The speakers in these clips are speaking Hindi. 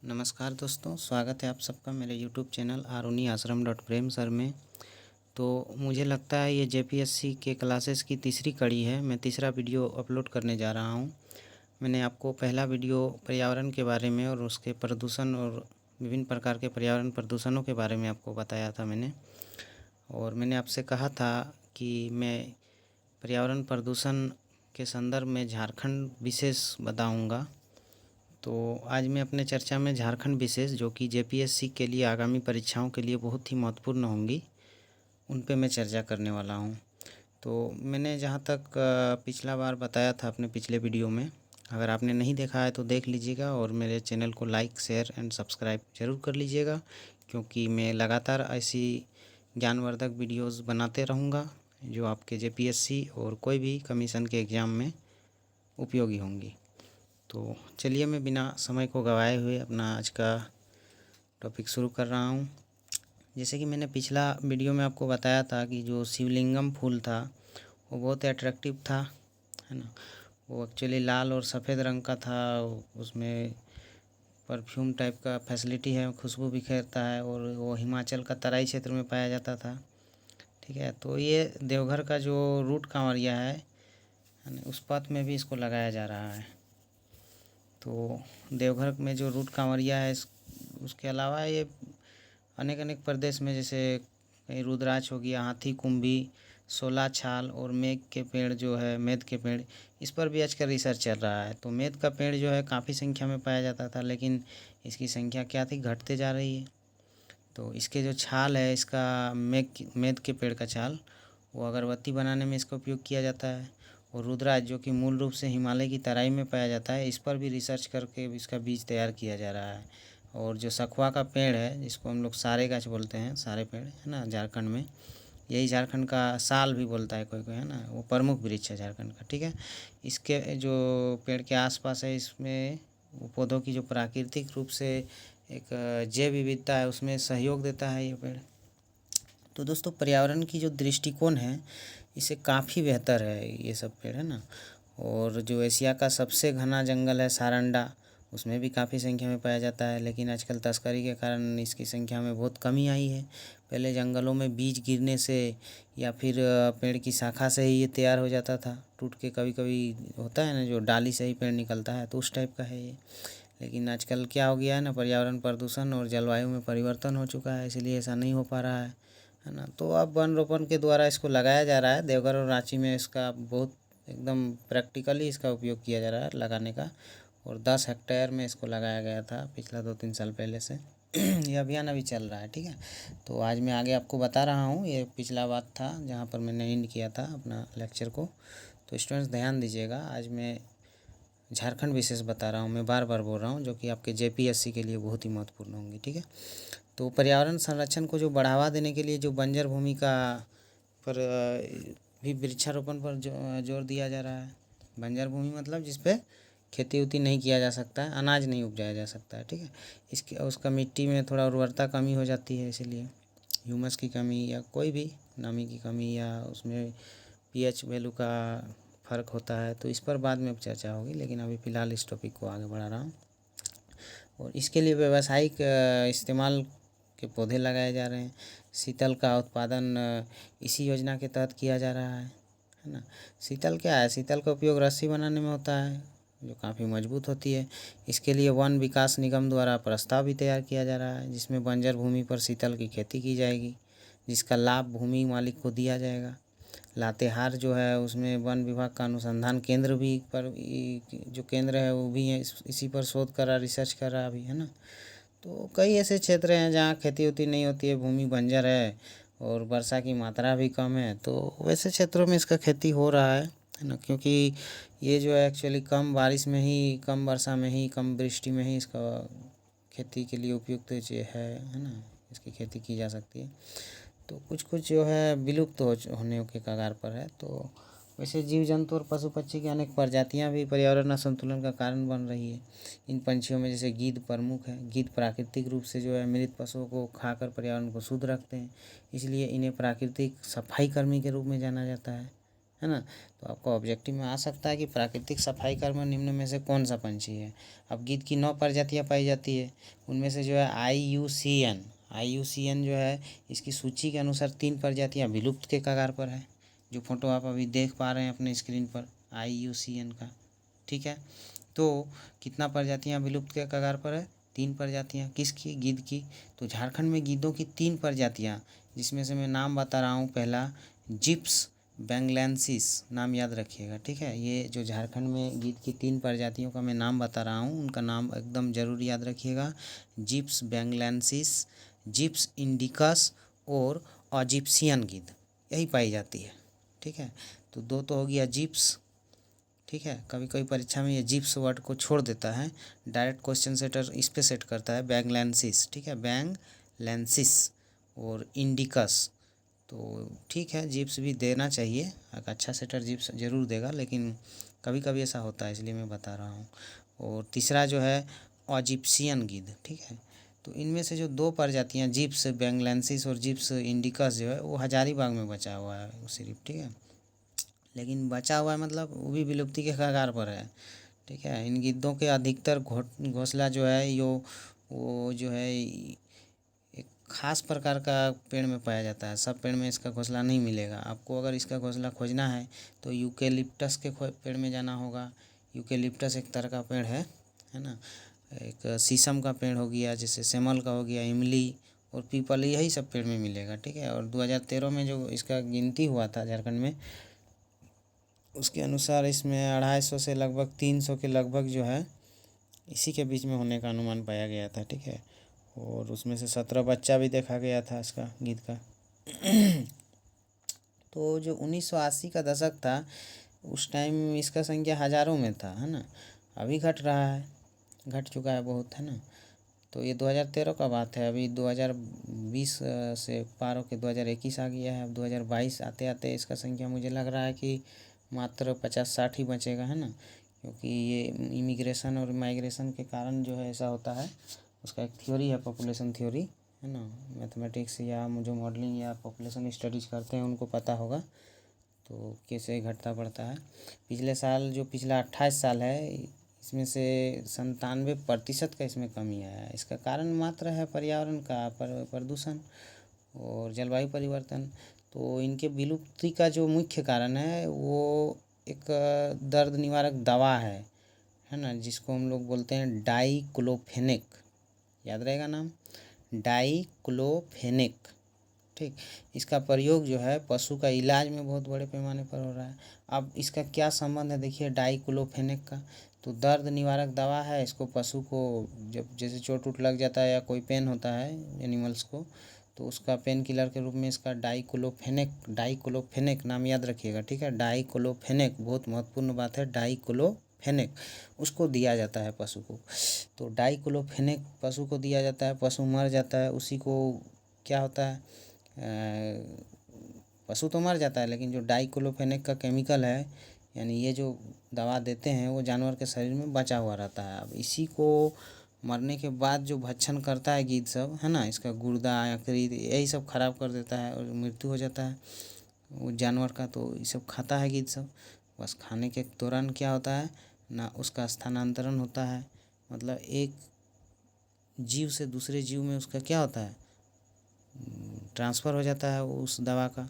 नमस्कार दोस्तों, स्वागत है आप सबका मेरे यूट्यूब चैनल आरुणि आश्रम डॉट प्रेम सर में। तो मुझे लगता है ये जेपीएससी के क्लासेस की तीसरी कड़ी है। मैं तीसरा वीडियो अपलोड करने जा रहा हूँ। मैंने आपको पहला वीडियो पर्यावरण के बारे में और उसके प्रदूषण और विभिन्न प्रकार के पर्यावरण प्रदूषणों के बारे में आपको बताया था और मैंने आपसे कहा था कि मैं पर्यावरण प्रदूषण के संदर्भ में झारखंड विशेष बताऊँगा। तो आज मैं अपने चर्चा में झारखंड विशेष, जो कि जेपीएससी के लिए आगामी परीक्षाओं के लिए बहुत ही महत्वपूर्ण होंगी, उन पे मैं चर्चा करने वाला हूँ। तो मैंने जहाँ तक पिछला बार बताया था अपने पिछले वीडियो में, अगर आपने नहीं देखा है तो देख लीजिएगा और मेरे चैनल को लाइक शेयर एंड सब्सक्राइब ज़रूर कर लीजिएगा, क्योंकि मैं लगातार ऐसी ज्ञानवर्धक वीडियोज़ बनाते रहूँगा जो आपके जेपीएससी और कोई भी कमीशन के एग्ज़ाम में उपयोगी होंगी। तो चलिए मैं बिना समय को गंवाए हुए अपना आज का टॉपिक शुरू कर रहा हूँ। जैसे कि मैंने पिछला वीडियो में आपको बताया था कि जो शिवलिंगम फूल था वो बहुत अट्रैक्टिव था, है ना। वो एक्चुअली लाल और सफ़ेद रंग का था। उसमें परफ्यूम टाइप का फैसिलिटी है, खुशबू बिखेरता है और वो हिमाचल का तराई क्षेत्र में पाया जाता था। ठीक है, तो ये देवघर का जो रूट कांवरिया है ना, उस पथ में भी इसको लगाया जा रहा है। तो देवघर में जो रूट कांवरिया है उसके अलावा ये अनेक अनेक प्रदेश में, जैसे कहीं रुद्राक्ष हो गया, हाथी कुंभी, 16 छाल और मेघ के पेड़ जो है, मेद के पेड़, इस पर भी आजकल रिसर्च चल रहा है। तो मेद का पेड़ जो है काफ़ी संख्या में पाया जाता था, लेकिन इसकी संख्या क्या थी, घटते जा रही है। तो इसके जो छाल है, इसका मेद के पेड़ का छाल, वो अगरबत्ती बनाने में इसका उपयोग किया जाता है। और रुद्राक्ष जो कि मूल रूप से हिमालय की तराई में पाया जाता है, इस पर भी रिसर्च करके इसका बीज तैयार किया जा रहा है। और जो सखुआ का पेड़ है, जिसको हम लोग सारे गाछ बोलते हैं, सारे पेड़ है ना झारखंड में, यही झारखंड का साल भी बोलता है कोई कोई, है ना, वो प्रमुख वृक्ष है झारखंड का। ठीक है, इसके जो पेड़ के आसपास है, इसमें पौधों की जो प्राकृतिक रूप से एक जैव विविधता है उसमें सहयोग देता है ये पेड़। तो दोस्तों, पर्यावरण की जो दृष्टिकोण है इसे काफ़ी बेहतर है ये सब पेड़, है ना। और जो एशिया का सबसे घना जंगल है सारंडा, उसमें भी काफ़ी संख्या में पाया जाता है, लेकिन आजकल तस्करी के कारण इसकी संख्या में बहुत कमी आई है। पहले जंगलों में बीज गिरने से या फिर पेड़ की शाखा से ही ये तैयार हो जाता था, टूट के। कभी कभी होता है ना, जो डाली से ही पेड़ निकलता है, तो उस टाइप का है ये। लेकिन आजकल क्या हो गया है ना, पर्यावरण प्रदूषण और जलवायु में परिवर्तन हो चुका है, इसलिए ऐसा नहीं हो पा रहा है ना। तो अब वन रोपण के द्वारा इसको लगाया जा रहा है। देवघर और रांची में इसका बहुत एकदम प्रैक्टिकली इसका उपयोग किया जा रहा है लगाने का। और 10 हेक्टेयर में इसको लगाया गया था पिछला 2-3 साल पहले से। ये अभियान अभी चल रहा है। ठीक है, तो आज मैं आगे आपको बता रहा हूँ। ये पिछला बात था जहाँ पर मैंने एंड किया था अपना लेक्चर को। तो स्टूडेंट्स ध्यान दीजिएगा, आज मैं झारखंड विशेष बता रहा हूँ, मैं बार बार बोल रहा हूँ, जो कि आपके जेपीएससी के लिए बहुत ही महत्वपूर्ण होंगी। ठीक है, तो पर्यावरण संरक्षण को जो बढ़ावा देने के लिए जो बंजर भूमि का पर भी वृक्षारोपण पर जोर दिया जा रहा है। बंजर भूमि मतलब जिस पे खेती उती नहीं किया जा सकता है, अनाज नहीं उपजाया जा सकता है। ठीक है, इसके उसका मिट्टी में थोड़ा उर्वरता कमी हो जाती है, इसीलिए ह्यूमस की कमी या कोई भी नमी की कमी या उसमें पीएच वैल्यू का फ़र्क होता है। तो इस पर बाद में चर्चा होगी, लेकिन अभी फ़िलहाल इस टॉपिक को आगे बढ़ा रहा हूँ। और इसके लिए व्यावसायिक इस्तेमाल के पौधे लगाए जा रहे हैं। शीतल का उत्पादन इसी योजना के तहत किया जा रहा है ना। शीतल क्या है, शीतल का उपयोग रस्सी बनाने में होता है, जो काफ़ी मजबूत होती है। इसके लिए वन विकास निगम द्वारा प्रस्ताव भी तैयार किया जा रहा है, जिसमें बंजर भूमि पर शीतल की खेती की जाएगी, जिसका लाभ भूमि मालिक को दिया जाएगा। लातेहार जो है उसमें वन विभाग का अनुसंधान केंद्र भी पर जो केंद्र है वो भी है, इसी पर शोध कर रहा, रिसर्च कर रहा अभी, है ना। तो कई ऐसे क्षेत्र हैं जहाँ खेती होती नहीं होती है, भूमि बंजर है और वर्षा की मात्रा भी कम है, तो वैसे क्षेत्रों में इसका खेती हो रहा है ना। क्योंकि ये जो है एक्चुअली कम बारिश में ही, कम वर्षा में ही, कम वृष्टि में ही इसका खेती के लिए उपयुक्त है ना, इसकी खेती की जा सकती है। तो कुछ कुछ जो है विलुप्त होने के कगार पर है। तो वैसे जीव जंतु और पशु पक्षी की अनेक प्रजातियां भी पर्यावरण असंतुलन का कारण बन रही है। इन पंछियों में जैसे गीद प्रमुख है। गीद प्राकृतिक रूप से जो है मृत पशुओं को खाकर पर्यावरण को शुद्ध रखते हैं, इसलिए इन्हें प्राकृतिक सफाई कर्मी के रूप में जाना जाता है है ना। तो आपको ऑब्जेक्टिव में आ सकता है कि प्राकृतिक सफाई कर्म निम्न में से कौन सा पंछी है। अब गीद की 9 प्रजातियाँ पाई जाती है, उनमें से जो है IUCN जो है इसकी सूची के अनुसार 3 प्रजातियाँ विलुप्त के कगार पर है, जो फोटो आप अभी देख पा रहे हैं अपने स्क्रीन पर IUCN का। ठीक है, तो कितना प्रजातियाँ विलुप्त के कगार पर है? 3 प्रजातियाँ। किसकी? गीद की। तो झारखंड में गीदों की 3 प्रजातियाँ, जिसमें से मैं नाम बता रहा हूँ। पहला जिप्स बैंगलेंसिस, नाम याद रखिएगा। ठीक है, ये जो झारखंड में गीद की 3 प्रजातियों का मैं नाम बता रहा हूँ, उनका नाम एकदम ज़रूर याद रखिएगा। जिप्स बैंगलेंसिस, जिप्स इंडिकस और इजिप्शियन गीद, यही पाई जाती है। ठीक है, तो 2 तो हो गया जिप्स। ठीक है, कभी कभी परीक्षा में ये जिप्स वर्ड को छोड़ देता है, डायरेक्ट क्वेश्चन सेटर इस पे सेट करता है बैंगलेंसिस। ठीक है, बैंगलेंसिस और इंडिकस। तो ठीक है, जिप्स भी देना चाहिए, एक अच्छा सेटर जिप्स ज़रूर देगा, लेकिन कभी कभी ऐसा होता है, इसलिए मैं बता रहा हूँ। और तीसरा जो है इजिप्शियन गीद। ठीक है, तो इनमें से जो 2 प्रजातियाँ जिप्स बैंगलेंसिस और जिप्स इंडिकस जो है वो हजारीबाग में बचा हुआ है सिर्फ। ठीक है, लेकिन बचा हुआ है मतलब वो भी विलुप्ति के कगार पर है। ठीक है, इन गिद्धों के अधिकतर घोंसला जो है वो जो है एक खास प्रकार का पेड़ में पाया जाता है, सब पेड़ में इसका घोंसला नहीं मिलेगा। आपको अगर इसका घोंसला खोजना है तो यूकेलिप्टस के पेड़ में जाना होगा। यूकेलिप्टस एक तरह का पेड़ है ना। एक शीशम का पेड़ हो गया, जैसे सेमल का हो गया, इमली और पीपल, यही सब पेड़ में मिलेगा। ठीक है, और 2013 में जो इसका गिनती हुआ था झारखंड में, उसके अनुसार इसमें 250 से लगभग 300 के लगभग जो है इसी के बीच में होने का अनुमान पाया गया था। ठीक है, और उसमें से 17 बच्चा भी देखा गया था इसका गीद का। तो जो 1980 का दशक था, उस टाइम इसका संख्या हज़ारों में था, है ना। अभी घट रहा है, घट चुका है बहुत, है ना। तो ये 2013 का बात है, अभी 2020 से पार होकर 2021 आ गया है। अब 2022 आते आते इसका संख्या मुझे लग रहा है कि मात्र 50-60 ही बचेगा, है ना। क्योंकि ये इमिग्रेशन और माइग्रेशन के कारण जो है ऐसा होता है। उसका एक थ्योरी है, पॉपुलेशन थ्योरी, है ना। मैथमेटिक्स या जो मॉडलिंग या पॉपुलेशन स्टडीज़ करते हैं उनको पता होगा, तो कैसे घटता बढ़ता है। पिछले साल जो पिछला 28 साल है, इसमें से 97% का इसमें कमी आया है। इसका कारण मात्र है पर्यावरण का प्रदूषण और जलवायु परिवर्तन। तो इनके विलुप्ति का जो मुख्य कारण है वो एक दर्द निवारक दवा है ना, जिसको हम लोग बोलते हैं डाइक्लोफेनेक। याद रहेगा नाम, डाइक्लोफेनेक। ठीक, इसका प्रयोग जो है पशु का इलाज में बहुत बड़े पैमाने पर हो रहा है। अब इसका क्या संबंध है देखिए डाइक्लोफेनेक का। तो दर्द निवारक दवा है, इसको पशु को जब जैसे चोट उट लग जाता है या कोई पेन होता है एनिमल्स को, तो उसका पेन किलर के रूप में इसका डाइक्लोफेनेक नाम याद रखिएगा। ठीक है, डाइक्लोफेनेक बहुत महत्वपूर्ण बात है, डाइक्लोफेनेक उसको दिया जाता है पशु को। तो डाइक्लोफेनेक पशु को दिया जाता है, पशु मर जाता है, उसी को क्या होता है, पशु तो मर जाता है, लेकिन जो डाइक्लोफेनेक का केमिकल है, यानी ये जो दवा देते हैं, वो जानवर के शरीर में बचा हुआ रहता है। अब इसी को मरने के बाद जो भक्षण करता है गीद सब, है ना, इसका गुर्दा यकृत यही सब खराब कर देता है और मृत्यु हो जाता है वो जानवर का। तो ये सब खाता है गीद सब, बस खाने के दौरान क्या होता है ना, उसका स्थानांतरण होता है, मतलब एक जीव से दूसरे जीव में उसका क्या होता है, ट्रांसफ़र हो जाता है उस दवा का।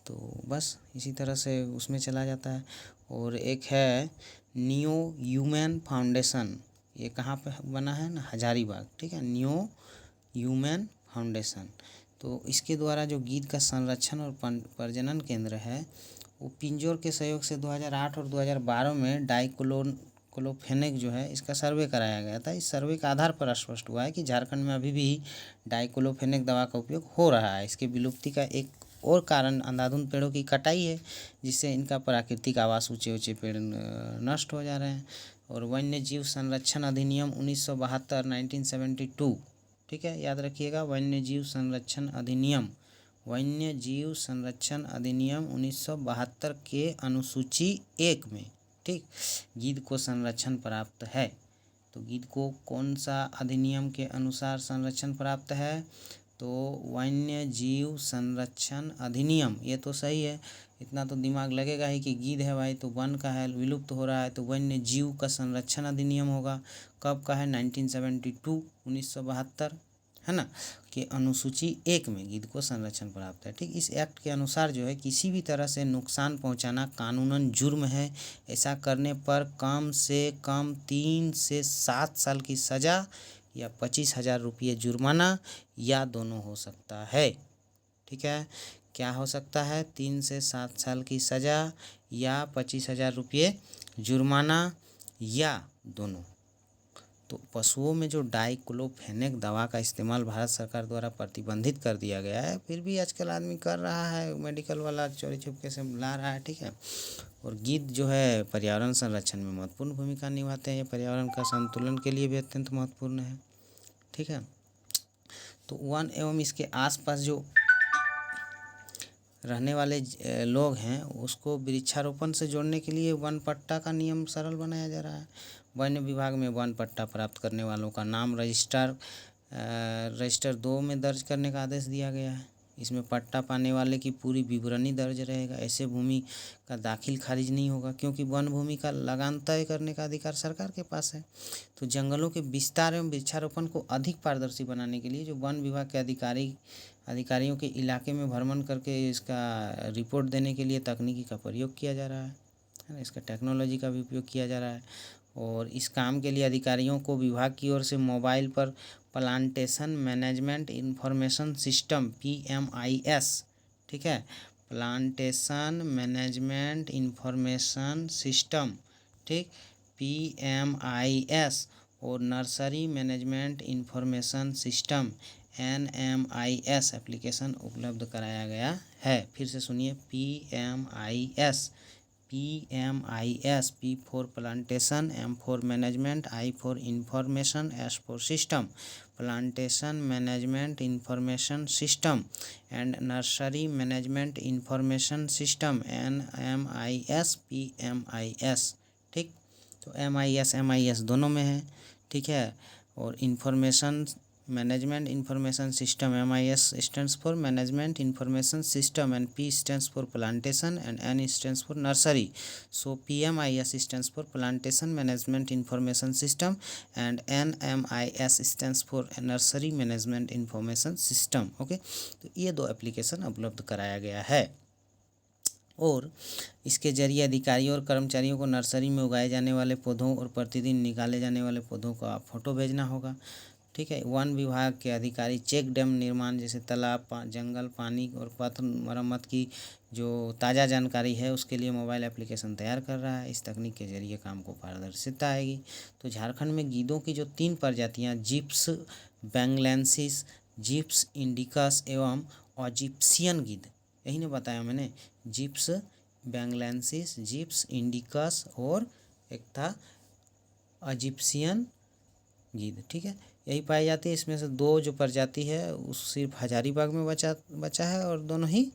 तो बस इसी तरह से उसमें चला जाता है। और एक है नियो ह्यूमन फाउंडेशन, ये कहाँ पे बना है ना, हजारीबाग। ठीक है, नियो ह्यूमन फाउंडेशन। तो इसके द्वारा जो गीद का संरक्षण और प्रजनन केंद्र है, वो पिंजौर के सहयोग से 2008 और 2012 में डाइक्लोफेनेक जो है इसका सर्वे कराया गया था। इस सर्वे के आधार पर स्पष्ट हुआ है कि झारखंड में अभी भी डाइक्लोफेनेक दवा का उपयोग हो रहा है। इसकी विलुप्ति का एक और कारण अंधाधुंध पेड़ों की कटाई है, जिससे इनका प्राकृतिक आवास, ऊंचे ऊंचे पेड़ नष्ट हो जा रहे हैं। और वन्य जीव संरक्षण अधिनियम 1972 1972, ठीक है, याद रखिएगा, वन्य जीव संरक्षण अधिनियम 1972 के अनुसूची 1 में, ठीक, गीद को संरक्षण प्राप्त है। तो गीद को कौन सा अधिनियम के अनुसार संरक्षण प्राप्त है? तो वन्य जीव संरक्षण अधिनियम, ये तो सही है, इतना तो दिमाग लगेगा ही कि गिद्ध है भाई तो वन का है, विलुप्त हो रहा है, तो वन्य जीव का संरक्षण अधिनियम होगा। कब का है? 1972, 1972, है ना, कि अनुसूची 1 में गिद्ध को संरक्षण प्राप्त है। ठीक, इस एक्ट के अनुसार जो है किसी भी तरह से नुकसान पहुंचाना कानूनन जुर्म है। ऐसा करने पर कम से कम 3 से 7 साल की सज़ा या 25,000 रुपये जुर्माना या दोनों हो सकता है। ठीक है, क्या हो सकता है? 3 से 7 साल की सज़ा या 25,000 रुपये जुर्माना या दोनों। तो पशुओं में जो डाइक्लोफेनेक दवा का इस्तेमाल भारत सरकार द्वारा प्रतिबंधित कर दिया गया है, फिर भी आजकल आदमी कर रहा है, मेडिकल वाला चोरी छुपके से ला रहा है। ठीक है, और गिद्ध जो है पर्यावरण संरक्षण में महत्वपूर्ण भूमिका निभाते हैं, ये पर्यावरण का संतुलन के लिए भी अत्यंत महत्वपूर्ण है। ठीक है, तो वन एवं इसके आसपास जो रहने वाले लोग हैं उसको वृक्षारोपण से जोड़ने के लिए वन पट्टा का नियम सरल बनाया जा रहा है। वन विभाग में वन पट्टा प्राप्त करने वालों का नाम रजिस्टर 2 में दर्ज करने का आदेश दिया गया है। इसमें पट्टा पाने वाले की पूरी विवरणी दर्ज रहेगा। ऐसे भूमि का दाखिल खारिज नहीं होगा, क्योंकि वन भूमि का लगान तय करने का अधिकार सरकार के पास है। तो जंगलों के विस्तार एवं वृक्षारोपण को अधिक पारदर्शी बनाने के लिए जो वन विभाग के अधिकारियों के इलाके में भ्रमण करके इसका रिपोर्ट देने के लिए तकनीकी का प्रयोग किया जा रहा है ना, इसका टेक्नोलॉजी का भी उपयोग किया जा रहा है। और इस काम के लिए अधिकारियों को विभाग की ओर से मोबाइल पर plantation management information system PMIS, ठीक है, प्लांटेशन मैनेजमेंट इंफॉर्मेशन सिस्टम, ठीक, PMIS, और nursery management information system NMIS application उपलब्ध कराया गया है। फिर से सुनिए, PMIS, P for plantation, M for management, I for information, S for system, plantation management information system and nursery management information system NMIS PMIS। ठीक, तो MIS दोनों में है। ठीक है, और information management information system MIS stands for management information system and P stands for plantation and N stands for nursery. So PMIS stands for plantation management information system and NMIS stands for nursery management information system. Okay, तो ये 2 एप्लीकेशन उपलब्ध कराया गया है और इसके जरिए अधिकारियों और कर्मचारियों को नर्सरी में उगाए जाने वाले पौधों और प्रतिदिन निकाले जाने वाले पौधों का फ़ोटो भेजना होगा। ठीक है, वन विभाग के अधिकारी चेक डैम निर्माण जैसे तालाब, जंगल, पानी और पथ मरम्मत की जो ताज़ा जानकारी है उसके लिए मोबाइल एप्लीकेशन तैयार कर रहा है। इस तकनीक के जरिए काम को पारदर्शिता आएगी। तो झारखंड में गीदों की जो 3 प्रजातियां जिप्स बैंगलेंसिस, जिप्स इंडिकस एवं ऑजिप्सियन गिद्ध, यही ने बताया मैंने, जिप्स बैंगलेंसिस, जिप्स इंडिकस और एक था ऑजिप्सियन गिद्ध। ठीक है, यही पाई जाती है। इसमें से 2 जो प्रजाति है उस सिर्फ हजारीबाग में बचा है और दोनों ही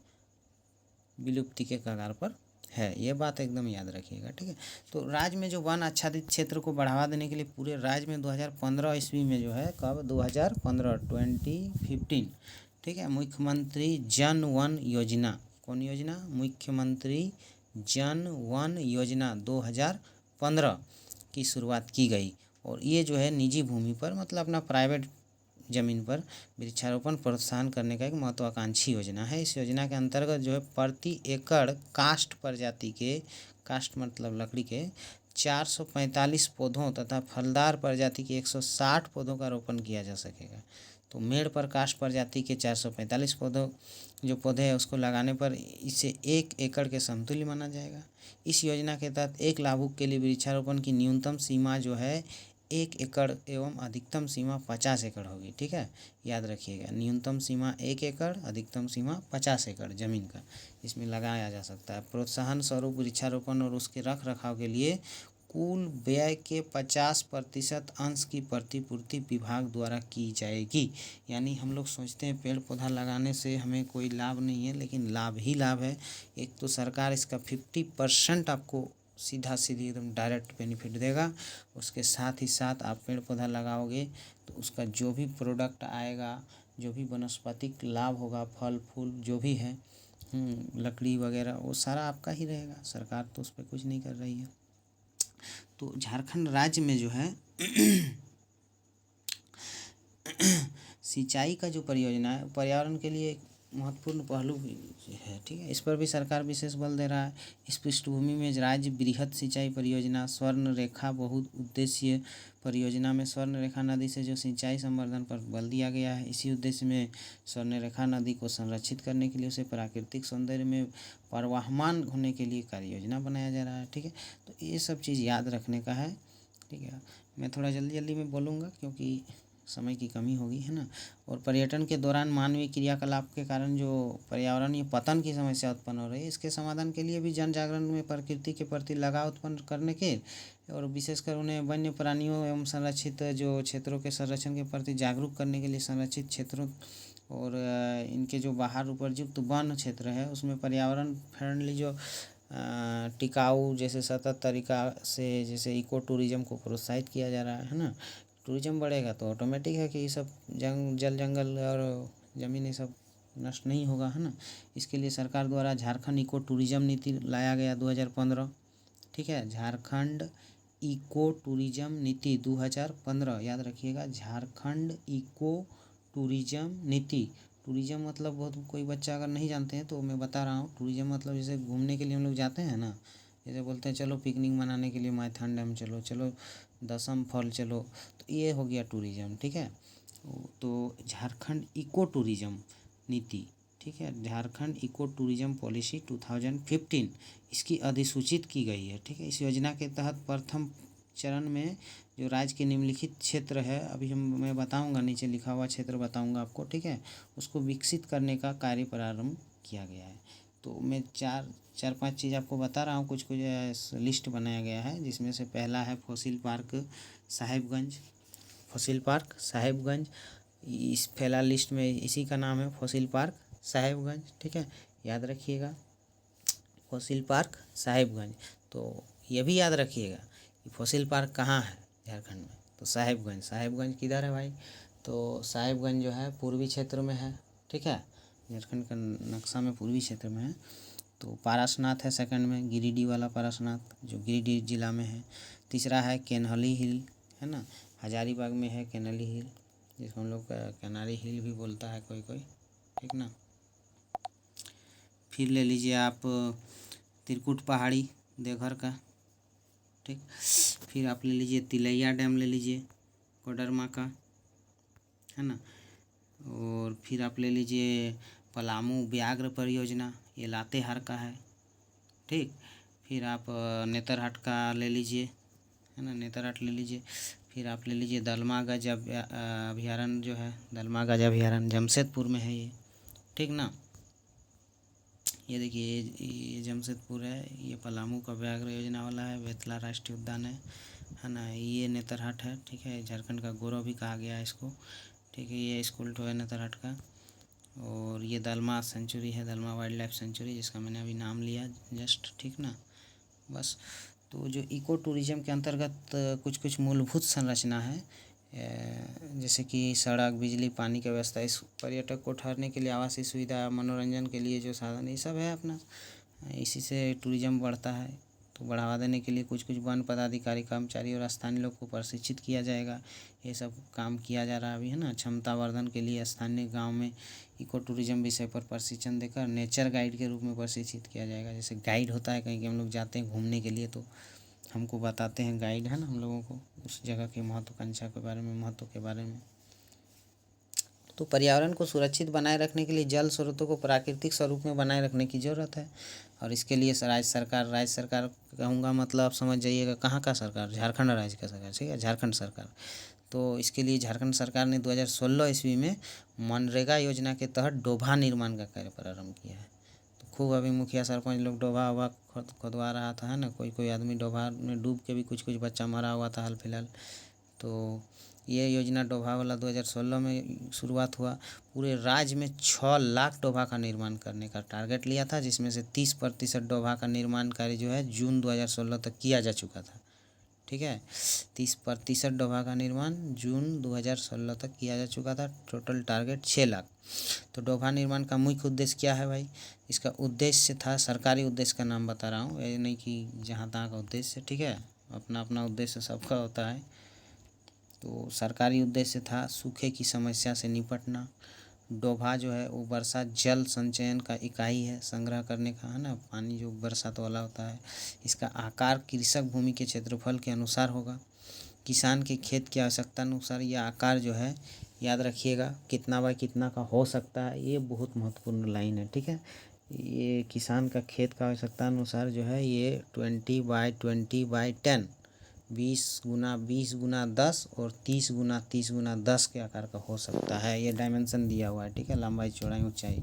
विलुप्ति के कगार पर है। ये बात एकदम याद रखिएगा। ठीक है, तो राज्य में जो वन आच्छादित क्षेत्र को बढ़ावा देने के लिए पूरे राज्य में 2015 ईस्वी में जो है, कब, 2015 ठीक है, मुख्यमंत्री जन वन योजना, कौन योजना? मुख्यमंत्री जन वन योजना 2015 की शुरुआत की गई। और ये जो है निजी भूमि पर, मतलब अपना प्राइवेट ज़मीन पर वृक्षारोपण प्रोत्साहन करने का एक महत्वाकांक्षी योजना है। इस योजना के अंतर्गत जो है प्रति एकड़ काष्ठ प्रजाति के, काष्ठ मतलब लकड़ी के, 445 पौधों तथा फलदार प्रजाति के 160 पौधों का रोपण किया जा सकेगा। तो मेड़ पर काष्ठ प्रजाति के 445 पौधे हैं उसको लगाने पर इसे 1 एकड़ के समतुल्य माना जाएगा। इस योजना के तहत एक लाभुक के लिए वृक्षारोपण की न्यूनतम सीमा जो है 1 एकड़ एवं अधिकतम सीमा 50 एकड़ होगी। ठीक है, याद रखिएगा, न्यूनतम सीमा 1 एकड़, अधिकतम सीमा 50 एकड़ ज़मीन का इसमें लगाया जा सकता है। प्रोत्साहन स्वरूप वृक्षारोपण और उसके रख रखाव के लिए कुल व्यय के 50% अंश की प्रतिपूर्ति विभाग द्वारा की जाएगी। यानी हम लोग सोचते हैं पेड़ पौधा लगाने से हमें कोई लाभ नहीं है, लेकिन लाभ ही लाभ है। एक तो सरकार इसका 50% आपको सीधी एकदम डायरेक्ट बेनिफिट देगा, उसके साथ ही साथ आप पेड़ पौधा लगाओगे तो उसका जो भी प्रोडक्ट आएगा, जो भी वनस्पतिक लाभ होगा, फल फूल जो भी है, लकड़ी वगैरह, वो सारा आपका ही रहेगा। सरकार तो उस पर कुछ नहीं कर रही है। तो झारखंड राज्य में जो है सिंचाई का जो परियोजना है पर्यावरण के लिए एक महत्वपूर्ण पहलू भी है, ठीक है। इस पर भी सरकार विशेष बल दे रहा है। इस पृष्ठभूमि में राज्य बृहद सिंचाई परियोजना स्वर्ण रेखा बहुउद्देशीय परियोजना में स्वर्ण रेखा नदी से जो सिंचाई संवर्धन पर बल दिया गया है। इसी उद्देश्य में स्वर्ण रेखा नदी को संरक्षित करने के लिए उसे प्राकृतिक सौंदर्य में प्रवाहमान होने के लिए कार्य योजना बनाया जा रहा है, ठीक है। तो ये सब चीज़ याद रखने का है, ठीक है। मैं थोड़ा जल्दी जल्दी में बोलूँगा क्योंकि समय की कमी होगी, है ना। और पर्यटन के दौरान मानवीय क्रियाकलाप के कारण जो पर्यावरणीय पतन की समस्या उत्पन्न हो रही है, इसके समाधान के लिए भी जन जागरण में प्रकृति के प्रति लगाव उत्पन्न करने के और विशेषकर उन्हें वन्य प्राणियों एवं संरक्षित जो क्षेत्रों के संरक्षण के प्रति जागरूक करने के लिए संरक्षित क्षेत्रों और इनके जो बाहर उपरयुक्त वन क्षेत्र है उसमें पर्यावरण फ्रेंडली जो टिकाऊ जैसे सतत तरीका से जैसे इको टूरिज्म को प्रोत्साहित किया जा रहा है ना। टूरिज्म बढ़ेगा तो ऑटोमेटिक है कि ये सब जल जंगल और ज़मीन ये सब नष्ट नहीं होगा, है ना। इसके लिए सरकार द्वारा झारखंड इको टूरिज्म नीति लाया गया 2015, ठीक है। झारखंड इको टूरिज्म नीति 2015 याद रखिएगा। झारखंड इको टूरिज्म नीति, टूरिज्म मतलब बहुत कोई बच्चा अगर नहीं जानते हैं तो मैं बता रहा हूँ। टूरिज्म मतलब जैसे घूमने के लिए हम लोग जाते हैं ना, जैसे बोलते हैं चलो पिकनिक मनाने के लिए माइथन डैम चलो, चलो दसम फॉल चलो, तो ये हो गया टूरिज्म, ठीक है। तो झारखंड इको टूरिज्म नीति, ठीक है, झारखंड इको टूरिज्म पॉलिसी 2015 इसकी अधिसूचित की गई है, ठीक है। इस योजना के तहत प्रथम चरण में जो राज्य के निम्नलिखित क्षेत्र है, अभी मैं बताऊंगा, नीचे लिखा हुआ क्षेत्र बताऊंगा आपको, ठीक है, उसको विकसित करने का कार्य प्रारंभ किया गया है। तो मैं चार पांच चीज़ आपको बता रहा हूँ, कुछ लिस्ट बनाया गया है, जिसमें से पहला है fossil park Sahibganj. Fossil park Sahibganj, इस पहला लिस्ट में इसी का नाम है फॉसिल पार्क साहिबगंज, ठीक है, याद रखिएगा फॉसिल पार्क साहिबगंज। तो ये भी याद रखिएगा कि फॉसिल पार्क कहाँ है झारखंड में, तो साहिबगंज। साहिबगंज किधर है भाई, तो साहिबगंज जो है पूर्वी क्षेत्र में है, ठीक है, झारखंड का नक्शा में पूर्वी क्षेत्र में है। तो पारसनाथ है सेकंड में, गिरिडीह वाला पारसनाथ जो गिरिडीह जिला में है। तीसरा है केनहली हिल, है ना, हजारीबाग में है केनहली हिल, जिसको हम लोग केनारी हिल भी बोलता है कोई कोई, ठीक ना। फिर ले लीजिए आप त्रिकुट पहाड़ी देवघर का, ठीक। फिर आप ले लीजिए तिलैया डैम ले लीजिए कोडरमा का, है ना। और फिर आप ले लीजिए पलामू व्याघ्र परियोजना, ये लातेहार का है, ठीक। फिर आप नेतरहाट का ले लीजिए, है ना, नेतरहाट ले लीजिए। फिर आप ले लीजिए दलमागज अभयारण्य जो है, दलमागज अभयारण्य जमशेदपुर में है ये, ठीक ना। ये देखिए ये जमशेदपुर है, ये पलामू का व्याघ्र योजना वाला है, बेतला राष्ट्रीय उद्यान है ना। ये नेतरहाट है, ठीक है, झारखंड का गौरव भी कहा गया है इसको, ठीक है। ये स्कूल तो है नेतरहाट का। और ये दलमा सेंचुरी है, दलमा वाइल्ड लाइफ सेंचुरी, जिसका मैंने अभी नाम लिया जस्ट, ठीक ना, बस। तो जो इको टूरिज्म के अंतर्गत कुछ कुछ मूलभूत संरचना है, जैसे कि सड़क, बिजली, पानी की व्यवस्था, इस पर्यटक को ठहरने के लिए आवासीय सुविधा, मनोरंजन के लिए जो साधन, ये सब है अपना, इसी से टूरिज्म बढ़ता है। तो बढ़ावा देने के लिए कुछ कुछ वन पदाधिकारी, कर्मचारी और स्थानीय लोग को प्रशिक्षित किया जाएगा, ये सब काम किया जा रहा है अभी, है ना। क्षमता वर्धन के लिए स्थानीय गांव में इको टूरिज्म विषय पर प्रशिक्षण देकर नेचर गाइड के रूप में प्रशिक्षित किया जाएगा। जैसे गाइड होता है कहीं हम लोग जाते हैं घूमने के लिए तो हमको बताते हैं गाइड, है ना, हम लोगों को उस जगह के महत्वाकांक्षा के बारे में, महत्व के बारे में। तो पर्यावरण को सुरक्षित बनाए रखने के लिए जल स्रोतों को प्राकृतिक स्वरूप में बनाए रखने की ज़रूरत है। और इसके लिए राज्य सरकार कहूँगा मतलब आप समझ जाइएगा कहाँ का सरकार, झारखंड राज्य का सरकार, ठीक है, झारखंड सरकार। तो इसके लिए झारखंड सरकार ने 2016 ईस्वी में मनरेगा योजना के तहत डोभा निर्माण का कार्य प्रारंभ किया है। तो खूब अभी मुखिया सरपंच लोग डोभा वोभा खोदवा रहा था, है ना, कोई कोई आदमी डोभा में डूब के भी कुछ कुछ बच्चा मरा हुआ था हाल फिलहाल। तो ये योजना डोभा वाला 2016 में शुरुआत हुआ। पूरे राज्य में 6 लाख डोभा का निर्माण करने का टारगेट लिया था, जिसमें से 30% डोभा का निर्माण कार्य जो है जून 2016 तक किया जा चुका था, ठीक है। 30% डोभा का निर्माण जून 2016 तक किया जा चुका था। Total target 6 lakh. तो डोभा निर्माण का मुख्य उद्देश्य क्या है भाई? इसका उद्देश्य था, सरकारी उद्देश्य का नाम बता रहा हूँ, ये नहीं कि जहाँ तहाँ का उद्देश्य, ठीक है। अपना अपना उद्देश्य सबका होता है। तो सरकारी उद्देश्य था सूखे की समस्या से निपटना। डोभा जो है वो वर्षा जल संचयन का इकाई है, संग्रह करने का, है ना, पानी जो बरसात वाला होता है। इसका आकार कृषक भूमि के क्षेत्रफल के अनुसार होगा। किसान के खेत की आवश्यकता अनुसार यह आकार जो है, याद रखिएगा, कितना बाय कितना का हो सकता है। ये बहुत महत्वपूर्ण लाइन है, ठीक है। ये किसान का खेत का आवश्यकता अनुसार जो है ये 20x20x10, 20x20x10 और 30x30x10 के आकार का हो सकता है। ये डायमेंशन दिया हुआ है, ठीक है, लंबाई चौड़ाई ऊंचाई।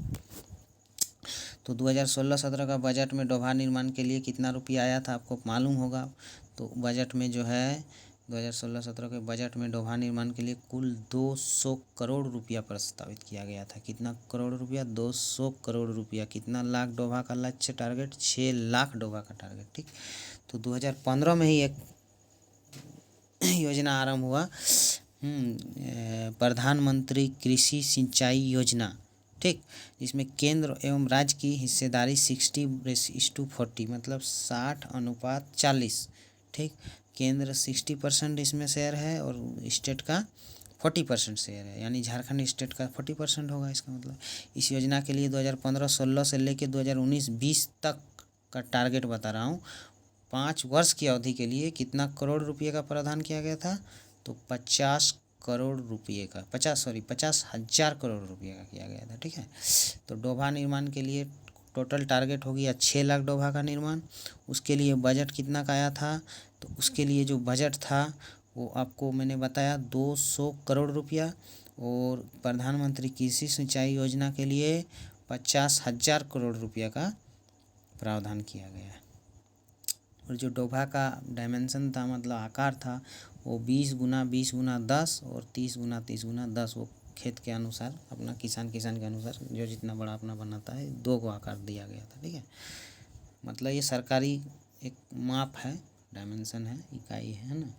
तो 2016-17 का बजट में डोभा निर्माण के लिए कितना रुपया आया था आपको मालूम होगा। तो बजट में जो है 2016-17 के बजट में डोभा निर्माण के लिए कुल 200 करोड़ रुपया प्रस्तावित किया गया था। कितना करोड़ रुपया? 200 करोड़ रुपया। कितना लाख डोभा का लक्ष्य टारगेट? 6 लाख डोभा का टारगेट, ठीक। तो 2015 में ही एक योजना आरंभ हुआ, प्रधानमंत्री कृषि सिंचाई योजना, ठीक, जिसमें केंद्र एवं राज्य की हिस्सेदारी 60:40, मतलब 60:40, ठीक। केंद्र 60% इसमें शेयर है और स्टेट का 40% शेयर है, यानी झारखंड स्टेट का 40% होगा इसका मतलब। इस योजना के लिए 2015-16 से लेकर 2019-20 तक का टारगेट बता रहा हूँ। 5 वर्ष की अवधि के लिए कितना करोड़ रुपये का प्रावधान किया गया था? तो 50 करोड़ रुपये का, 50,000 करोड़ रुपये का किया गया था, ठीक है। तो डोभा निर्माण के लिए टोटल टारगेट हो गया 6 लाख डोभा का निर्माण। उसके लिए बजट कितना का आया था? तो उसके लिए जो बजट था वो आपको मैंने बताया 200 करोड़ रुपया, और प्रधानमंत्री कृषि सिंचाई योजना के लिए 50,000 करोड़ रुपया का प्रावधान किया गया है। और जो डोभा का डायमेंशन था, मतलब आकार था, वो 20x20x10 और 30x30x10, वो खेत के अनुसार, अपना किसान के अनुसार जो जितना बड़ा अपना बनाता है, 2 को आकार दिया गया था, ठीक है। मतलब ये सरकारी एक माप है, डायमेंशन है, इकाई है ना।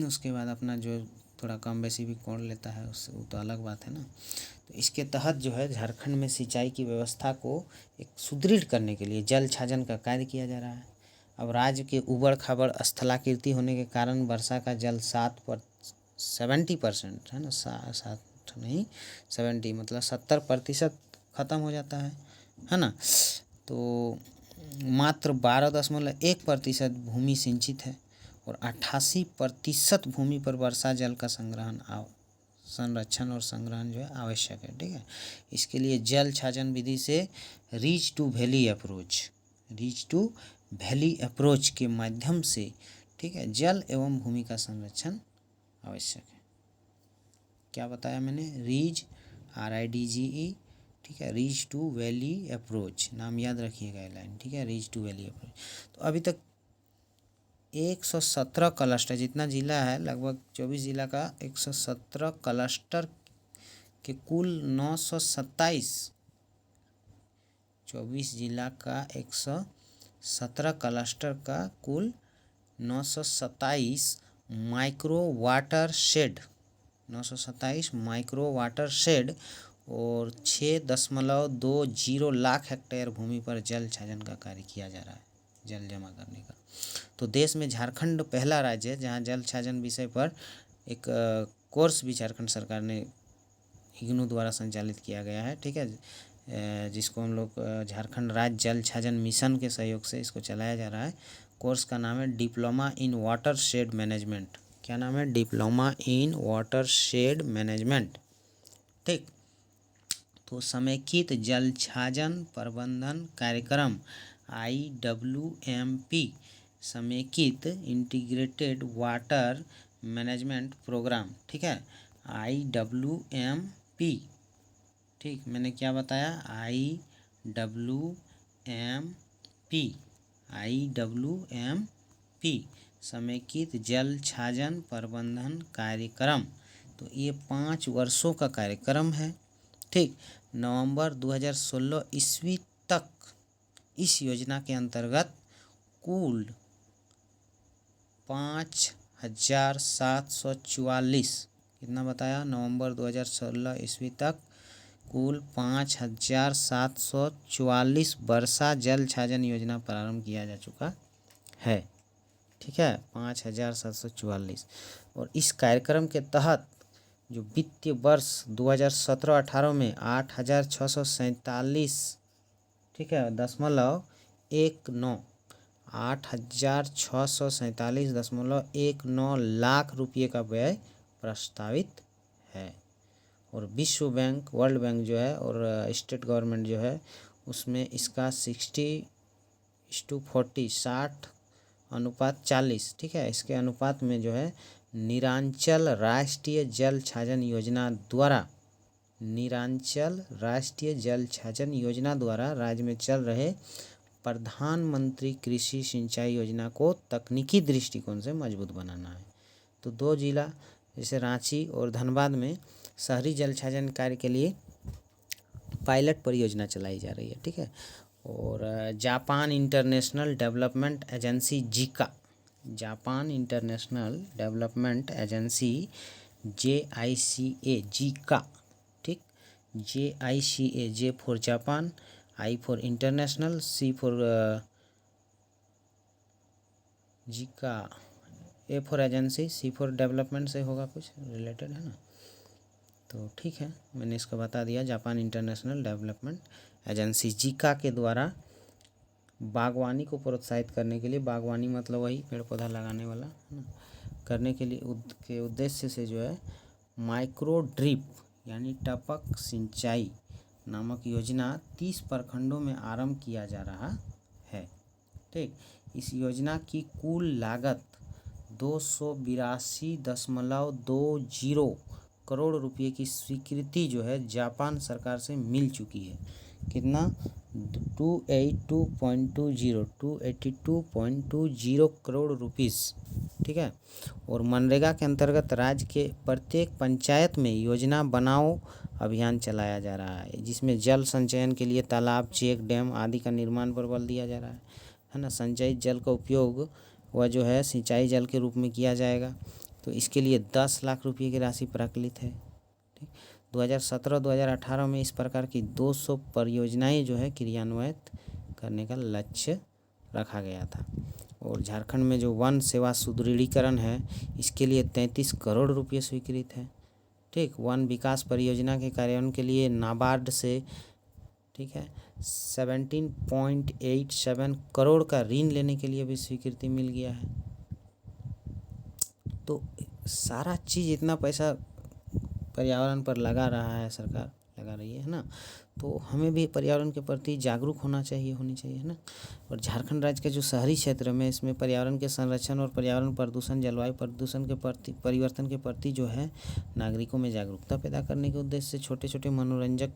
उसके बाद अपना जो थोड़ा कम बेसी भी कोण लेता है उससे, वो तो अलग बात है ना। तो इसके तहत जो है झारखंड में सिंचाई की व्यवस्था को एक सुदृढ़ करने के लिए जल छाजन का कार्य किया जा रहा है। अब राज्य के उबड़ खाबड़ स्थलाकृति होने के कारण वर्षा का जल 70% है ना, 7 नहीं 70, मतलब 70% ख़त्म हो जाता है ना। तो मात्र 12.1% भूमि सिंचित है और 88% भूमि पर वर्षा जल का संरक्षण और संग्रहण जो है आवश्यक है, ठीक है। इसके लिए जल छाजन विधि से रीच टू वैली अप्रोच के माध्यम से, ठीक है, जल एवं भूमि का संरक्षण आवश्यक है। क्या बताया मैंने? RIDGE, ठीक है, रीच टू वैली अप्रोच, नाम याद रखिएगा लाइन, ठीक है, रीच टू वैली अप्रोच। तो अभी तक 117 क्लस्टर, जितना ज़िला है लगभग 24 ज़िला का 117 क्लस्टर के कुल 927, 24 ज़िला का 117 क्लस्टर का कुल 927 micro water shade, 927 micro water shade और 6.20 लाख हेक्टेयर भूमि पर जल छाजन का कार्य किया जा रहा है, जल जमा करने का। तो देश में झारखंड पहला राज्य है जहां जल छाजन विषय पर एक कोर्स भी झारखंड सरकार ने इग्नू द्वारा संचालित किया गया है, ठीक है, जिसको हम लोग झारखंड राज्य जल छाजन मिशन के सहयोग से इसको चलाया जा रहा है। कोर्स का नाम है diploma in water shade management. क्या नाम है? Diploma in water shade management, ठीक। तो समेकित जल छाजन प्रबंधन कार्यक्रम IWMP, समेकित इंटीग्रेटेड वाटर मैनेजमेंट प्रोग्राम, ठीक है, IWMP, ठीक। मैंने क्या बताया? IWMP, समेकित जल छाजन प्रबंधन कार्यक्रम। तो ये 5 वर्षों का कार्यक्रम है, ठीक। नवंबर 2016 ईस्वी तक इस योजना के अंतर्गत कुल 5,744, कितना बताया, नवंबर 2016 ईस्वी तक कुल 5,744 वर्षा जल छाजन योजना प्रारंभ किया जा चुका है। ठीक है, 5,744। और इस कार्यक्रम के तहत जो वित्तीय वर्ष 2017-18 में 8,647, ठीक है, 8,647.19 लाख रुपये का व्यय प्रस्तावित है। और विश्व बैंक, वर्ल्ड बैंक जो है और स्टेट गवर्नमेंट जो है उसमें इसका 60:40 60:40, ठीक है, इसके अनुपात में जो है नीरांचल राष्ट्रीय जल छाजन योजना द्वारा राज्य में चल रहे प्रधानमंत्री कृषि सिंचाई योजना को तकनीकी दृष्टिकोण से मजबूत बनाना है। तो 2 जिला जैसे रांची और धनबाद में शहरी जल छाजन कार्य के लिए पायलट परियोजना चलाई जा रही है। ठीक है, और Japan international development agency Zika JICA, ठीक, JICA, J for Japan, I for international, C for Zika, A for agency, C for development से होगा, कुछ रिलेटेड है ना। तो ठीक है, मैंने इसको बता दिया। Japan international development agency Zika के द्वारा बागवानी को प्रोत्साहित करने के लिए, बागवानी मतलब वही पेड़ पौधा लगाने वाला है ना, करने के लिए के उद्देश्य से जो है माइक्रो ड्रिप यानी टपक सिंचाई नामक योजना 30 प्रखंडों में आरंभ किया जा रहा है। ठीक, इस योजना की कुल लागत 282.20 करोड़ रुपए की स्वीकृति जो है जापान सरकार से मिल चुकी है। कितना, 282.20 करोड़ रुपीस। ठीक है, और मनरेगा के अंतर्गत राज्य के प्रत्येक पंचायत में योजना बनाओ अभियान चलाया जा रहा है, जिसमें जल संचयन के लिए तालाब, चेक डैम आदि का निर्माण पर बल दिया जा रहा है ना। संचयित जल का उपयोग वह जो है सिंचाई जल के रूप में किया जाएगा। तो इसके लिए 10 लाख रुपये की राशि प्राकलित है। ठीक, 2017-2018 में इस प्रकार की 200 परियोजनाएं जो है क्रियान्वित करने का लक्ष्य रखा गया था। और झारखंड में जो वन सेवा सुदृढ़ीकरण है, इसके लिए 33 करोड़ रुपये स्वीकृत है। ठीक, वन विकास परियोजना के कार्यान्वयन के लिए नाबार्ड से, ठीक है, 17.87 करोड़ का ऋण लेने के लिए भी स्वीकृति मिल गया है। तो सारा चीज़, इतना पैसा पर्यावरण पर लगा रहा है, सरकार लगा रही है ना। तो हमें भी पर्यावरण के प्रति जागरूक होनी चाहिए है ना। और झारखंड राज्य के जो शहरी क्षेत्र में, इसमें पर्यावरण के संरक्षण और पर्यावरण प्रदूषण, जलवायु प्रदूषण के प्रति, परिवर्तन के प्रति जो है नागरिकों में जागरूकता पैदा करने के उद्देश्य से छोटे छोटे मनोरंजक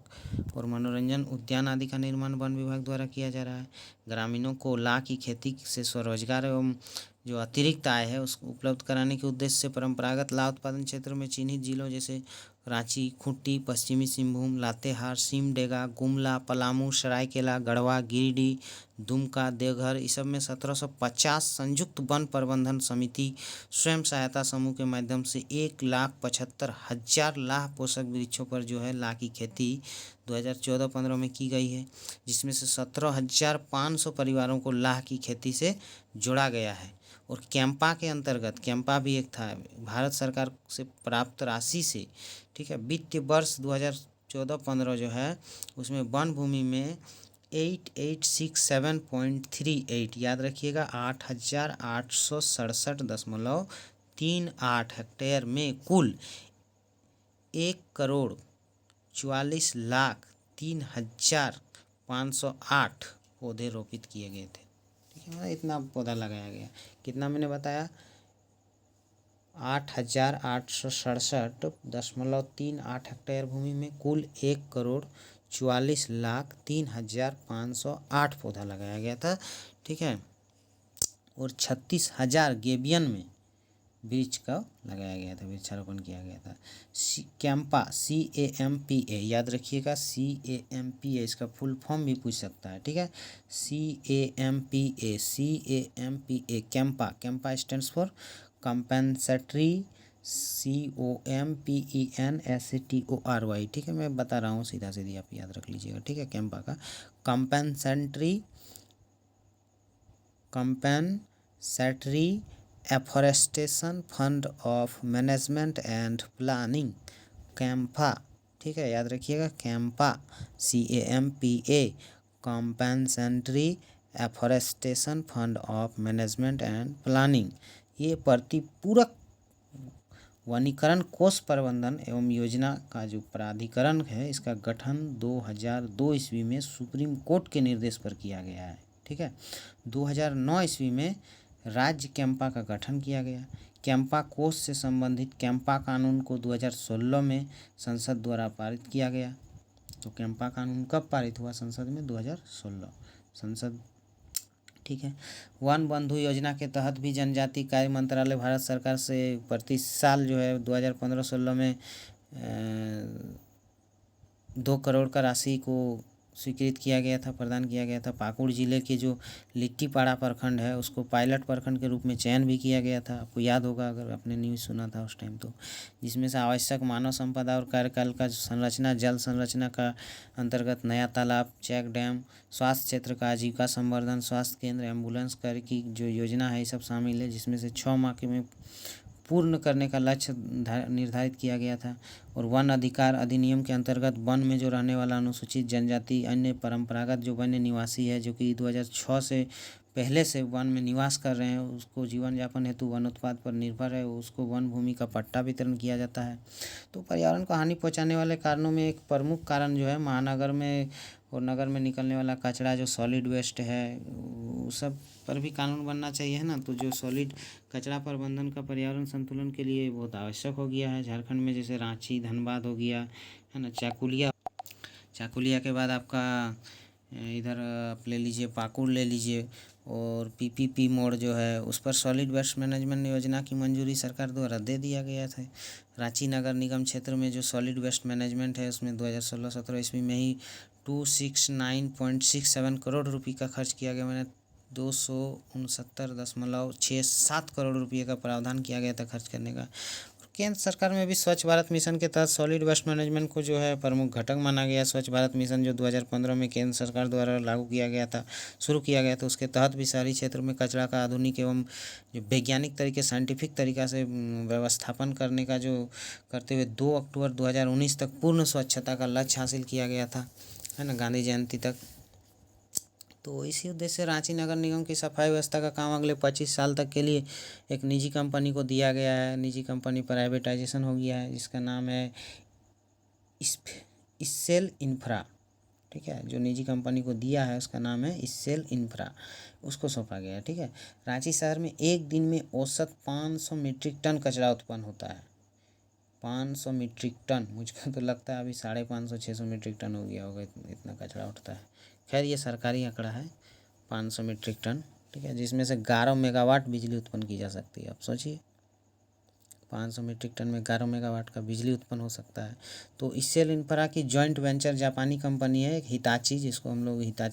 और मनोरंजन उद्यान आदि का निर्माण वन विभाग द्वारा किया जा रहा है। ग्रामीणों को लाख की खेती से स्वरोजगार एवं जो अतिरिक्त आय है उसको उपलब्ध कराने के उद्देश्य से परंपरागत ला उत्पादन क्षेत्र में चिन्हित जिलों जैसे रांची, खूंटी, पश्चिमी सिंहभूम, लातेहार, सिमडेगा, गुमला, पलामू, सरायकेला, गढ़वा, गिरिडीह, दुमका, देवघर, इस सब में 1750 संयुक्त वन प्रबंधन समिति स्वयं सहायता समूह के माध्यम से 1,75,000 लाह पोषक वृक्षों पर जो है लाह की खेती 2014-15 में की गई है, जिसमें से 17,500 परिवारों को लाह की खेती से जोड़ा गया है। और कैंपा के अंतर्गत, कैंपा भी एक था, भारत सरकार से प्राप्त राशि से, ठीक है, वित्तीय वर्ष 2014-15 जो है उसमें वन भूमि में 8867.38, याद रखिएगा, 8,867.38 हेक्टेयर में कुल 1,44,03,508 पौधे रोपित किए गए थे। ठीक है, इतना पौधा लगाया गया। कितना मैंने बताया, 8,867.38 हेक्टेयर भूमि में कुल 1,44,03,508 पौधा लगाया गया था। ठीक है, और 36,000 गेबियन में वृक्ष का लगाया गया था, वृक्षारोपण किया गया था। कैंपा CAMPA याद रखिएगा, CAMPA इसका फुल फॉर्म भी पूछ सकता है, ठीक है। CAMPA Campa stands for compensatory, COMPENSATORY, ठीक है। मैं बता रहा हूँ सीधा सीधी, आप याद रख लीजिएगा, ठीक है। कैंपा का compensatory afforestation fund of management and planning, Campa, ठीक है, याद रखिएगा। Campa CAMPA compensatory afforestation fund of management and planning, ये प्रतिपूरक वनीकरण कोष प्रबंधन एवं योजना का जो प्राधिकरण है, इसका गठन 2002 ईस्वी में सुप्रीम कोर्ट के निर्देश पर किया गया है, ठीक है। 2009 ईस्वी में राज्य कैंपा का गठन किया गया। कैंपा कोष से संबंधित कैंपा कानून को 2016 में संसद द्वारा पारित किया गया। तो कैंपा कानून कब पारित हुआ संसद में? 2016 संसद, ठीक है। वन बंधु योजना के तहत भी जनजाति कार्य मंत्रालय भारत सरकार से प्रति साल जो है 2015-16 में 2 करोड़ का राशि को स्वीकृत किया गया था, प्रदान किया गया था। पाकुड़ जिले के जो लिट्टीपाड़ा प्रखंड है, उसको पायलट प्रखंड के रूप में चयन भी किया गया था, आपको याद होगा अगर आपने न्यूज़ सुना था उस टाइम तो। जिसमें से आवश्यक मानव संपदा और कार्यकाल का संरचना, जल संरचना का अंतर्गत नया तालाब, चेक डैम, स्वास्थ्य क्षेत्र का आजीविका संवर्धन, स्वास्थ्य केंद्र, एम्बुलेंस कार्य की जो योजना है, ये सब शामिल है। जिसमें से 6 माह के में पूर्ण करने का लक्ष्य निर्धारित किया गया था। और वन अधिकार अधिनियम के अंतर्गत वन में जो रहने वाला अनुसूचित जनजाति, अन्य परंपरागत जो वन्य निवासी है, जो कि 2006 से पहले से वन में निवास कर रहे हैं, उसको जीवन यापन हेतु वन उत्पाद पर निर्भर है, उसको वन भूमि का पट्टा वितरण किया जाता है। तो पर्यावरण को हानि पहुंचाने वाले कारणों में एक प्रमुख कारण जो है, महानगर में और नगर में निकलने वाला कचरा, जो सॉलिड वेस्ट है, उस सब पर भी कानून बनना चाहिए, है ना। तो जो सॉलिड कचरा प्रबंधन का पर्यावरण संतुलन के लिए बहुत आवश्यक हो गया है। झारखंड में जैसे रांची, धनबाद हो गया, है ना, चाकुलिया के बाद आपका इधर आप ले लीजिए, पाकुड़ ले लीजिए, और PPP मोड़ जो है, उस पर सॉलिड वेस्ट मैनेजमेंट योजना की मंजूरी सरकार द्वारा दे दिया गया था। रांची नगर निगम क्षेत्र में जो सॉलिड वेस्ट मैनेजमेंट है, उसमें 2016-17 ईस्वी में ही 269.67 करोड़ रुपये का खर्च किया गया। मैंने 269.67 करोड़ रुपये का प्रावधान किया गया था खर्च करने का। केंद्र सरकार में भी स्वच्छ भारत मिशन के तहत सॉलिड वेस्ट मैनेजमेंट को जो है प्रमुख घटक माना गया। स्वच्छ भारत मिशन जो 2015 में केंद्र सरकार द्वारा लागू किया गया था, शुरू किया गया था, उसके तहत भी शहरी क्षेत्रों में कचरा का आधुनिक एवं जो वैज्ञानिक तरीके, साइंटिफिक तरीका से व्यवस्थापन करने का जो करते हुए 2 अक्टूबर 2019 तक पूर्ण स्वच्छता का लक्ष्य हासिल किया गया था, है ना, गांधी जयंती तक। तो इसी उद्देश्य से रांची नगर निगम की सफाई व्यवस्था का काम अगले 25 साल तक के लिए एक निजी कंपनी को दिया गया है। निजी कंपनी प्राइवेटाइजेशन हो गया है, जिसका नाम है इस्सेल इंफ्रा, ठीक है। जो निजी कंपनी को दिया है उसका नाम है इस्सेल इंफ्रा, उसको सौंपा गया है, ठीक है। रांची शहर में एक दिन में औसत 500 मीट्रिक टन कचरा उत्पन्न होता है। 500 मीट्रिक टन, मुझको तो लगता है अभी 550-600 मीट्रिक टन हो गया होगा, इतना कचरा उठता है। खैर ये सरकारी आंकड़ा है, 500 मीट्रिक टन, ठीक है। जिसमें से 11 मेगावाट बिजली उत्पन्न की जा सकती है। आप सोचिए 500 मीट्रिक टन में 11 मेगावाट का बिजली उत्पन्न हो सकता है। तो इस्सेल इंफ्रा की जॉइंट वेंचर जापानी कंपनी है, एक हिताची, जिसको हम लोग हिताची